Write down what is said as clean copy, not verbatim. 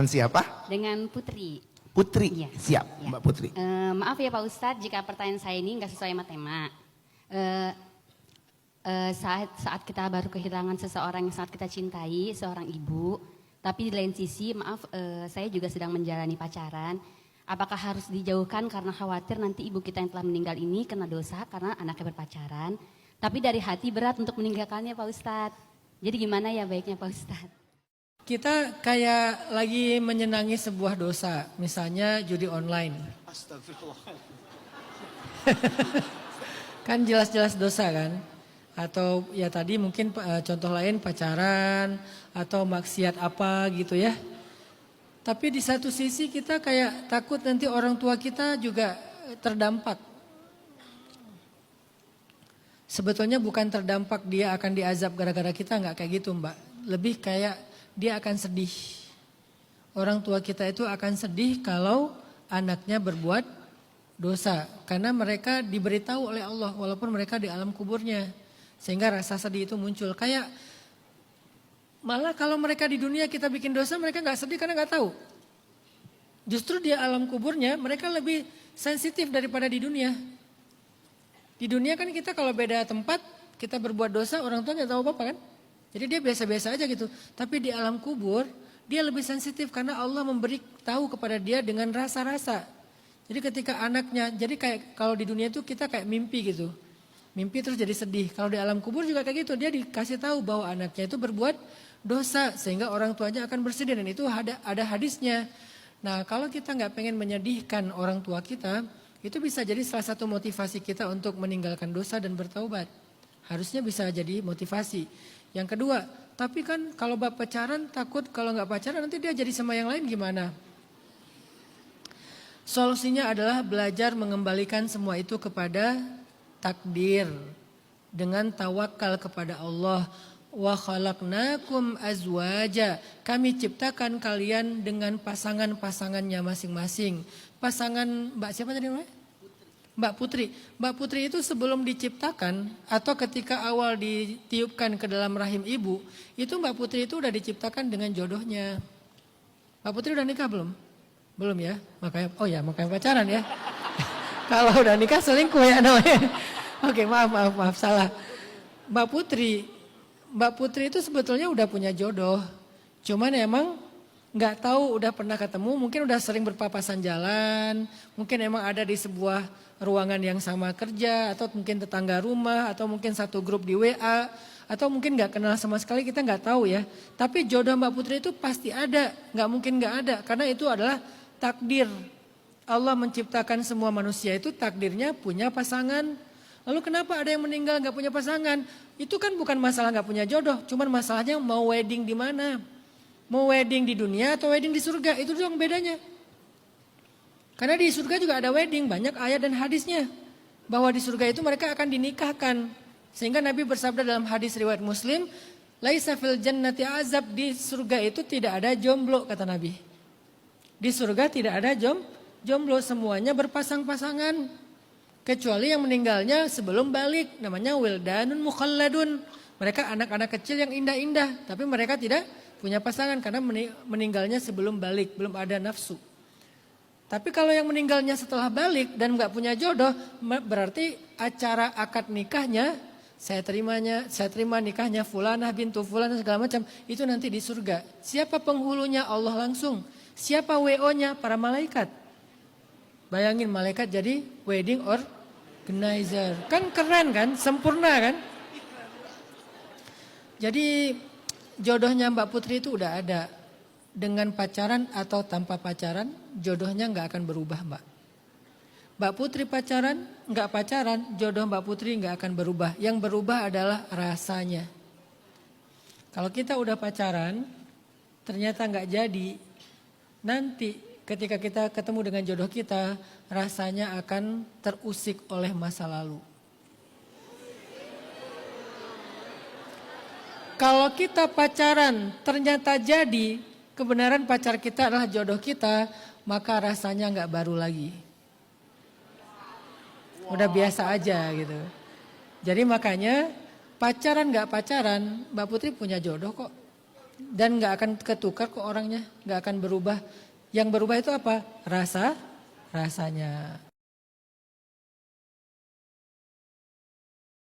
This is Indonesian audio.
Siapa? Dengan Putri. Putri. Iya. Siap, Ya. Mbak Putri. Maaf ya Pak Ustadz jika pertanyaan saya ini nggak sesuai sama tema. Saat kita baru kehilangan seseorang yang sangat kita cintai, seorang ibu, tapi di lain sisi maaf saya juga sedang menjalani pacaran. Apakah harus dijauhkan karena khawatir nanti ibu kita yang telah meninggal ini kena dosa karena anaknya berpacaran. Tapi dari hati berat untuk meninggalkannya Pak Ustadz. Jadi gimana ya baiknya Pak Ustadz? Kita kayak lagi menyenangi sebuah dosa, misalnya judi online. Astagfirullah. Kan jelas-jelas dosa kan? Atau ya tadi mungkin contoh lain pacaran atau maksiat apa gitu ya. Tapi di satu sisi kita kayak takut nanti orang tua kita juga terdampak. Sebetulnya bukan terdampak dia akan diazab gara-gara kita, nggak kayak gitu Mbak. Lebih kayak dia akan sedih. Orang tua kita itu akan sedih kalau anaknya berbuat dosa. Karena mereka diberitahu oleh Allah walaupun mereka di alam kuburnya. Sehingga rasa sedih itu muncul. Kayak malah kalau mereka di dunia kita bikin dosa mereka gak sedih karena gak tahu. Justru di alam kuburnya mereka lebih sensitif daripada di dunia. Di dunia kan kita kalau beda tempat kita berbuat dosa orang tua gak tahu apa-apa kan. Jadi dia biasa-biasa aja gitu. Tapi di alam kubur dia lebih sensitif karena Allah memberi tahu kepada dia dengan rasa-rasa. Jadi ketika anaknya, jadi kayak kalau di dunia itu kita kayak mimpi gitu. Mimpi terus jadi sedih. Kalau di alam kubur juga kayak gitu. Dia dikasih tahu bahwa anaknya itu berbuat dosa. Sehingga orang tuanya akan bersedih. Dan itu ada hadisnya. Nah kalau kita gak pengen menyedihkan orang tua kita. Itu bisa jadi salah satu motivasi kita untuk meninggalkan dosa dan bertaubat. Harusnya bisa jadi motivasi. Yang kedua, tapi kan kalau bab pacaran takut kalau nggak pacaran nanti dia jadi sama yang lain gimana? Solusinya adalah belajar mengembalikan semua itu kepada takdir dengan tawakal kepada Allah. Wa khalaqnakum azwaja. Kami ciptakan kalian dengan pasangan-pasangannya masing-masing. Pasangan Mbak siapa tadi namanya? Mbak Putri. Mbak Putri itu sebelum diciptakan atau ketika awal ditiupkan ke dalam rahim ibu, itu Mbak Putri itu udah diciptakan dengan jodohnya. Mbak Putri udah nikah belum? Belum ya? Makanya pacaran ya. Kalau udah nikah selingkuh ya namanya. Oke, maaf salah. Mbak Putri itu sebetulnya udah punya jodoh. Cuman emang nggak tahu udah pernah ketemu, mungkin udah sering berpapasan jalan, mungkin emang ada di sebuah ruangan yang sama kerja, atau mungkin tetangga rumah, atau mungkin satu grup di WA, atau mungkin nggak kenal sama sekali, kita nggak tahu ya. Tapi jodoh Mbak Putri itu pasti ada, nggak mungkin nggak ada, karena itu adalah takdir. Allah menciptakan semua manusia itu takdirnya punya pasangan. Lalu kenapa ada yang meninggal nggak punya pasangan? Itu kan bukan masalah nggak punya jodoh, cuman masalahnya mau wedding di mana. Mau wedding di dunia atau wedding di surga, itu doang bedanya. Karena di surga juga ada wedding, banyak ayat dan hadisnya. Bahwa di surga itu mereka akan dinikahkan. Sehingga Nabi bersabda dalam hadis riwayat Muslim, laisa fil jannati azab, di surga itu tidak ada jomblo kata Nabi. Di surga tidak ada jomblo, semuanya berpasang-pasangan. Kecuali yang meninggalnya sebelum balik, namanya wildanun mukhalladun. Mereka anak-anak kecil yang indah-indah, tapi mereka tidak punya pasangan karena meninggalnya sebelum balik, belum ada nafsu. Tapi kalau yang meninggalnya setelah balik dan nggak punya jodoh, berarti acara akad nikahnya, saya terima nikahnya fulanah bintu fulanah segala macam, itu nanti di surga. Siapa penghulunya? Allah langsung. Siapa WO-nya? Para malaikat. Bayangin malaikat jadi wedding organizer. Kan keren kan? Sempurna kan? Jadi jodohnya Mbak Putri itu udah ada. Dengan pacaran atau tanpa pacaran, jodohnya gak akan berubah Mbak. Mbak Putri pacaran, gak pacaran, jodoh Mbak Putri gak akan berubah. Yang berubah adalah rasanya. Kalau kita udah pacaran, ternyata gak jadi, nanti ketika kita ketemu dengan jodoh kita, rasanya akan terusik oleh masa lalu. Kalau kita pacaran ternyata jadi kebenaran pacar kita adalah jodoh kita, maka rasanya nggak baru lagi. Udah biasa aja gitu. Jadi makanya pacaran nggak pacaran, Mbak Putri punya jodoh kok. dan nggak akan ketukar kok orangnya, nggak akan berubah. Yang berubah itu apa? Rasanya.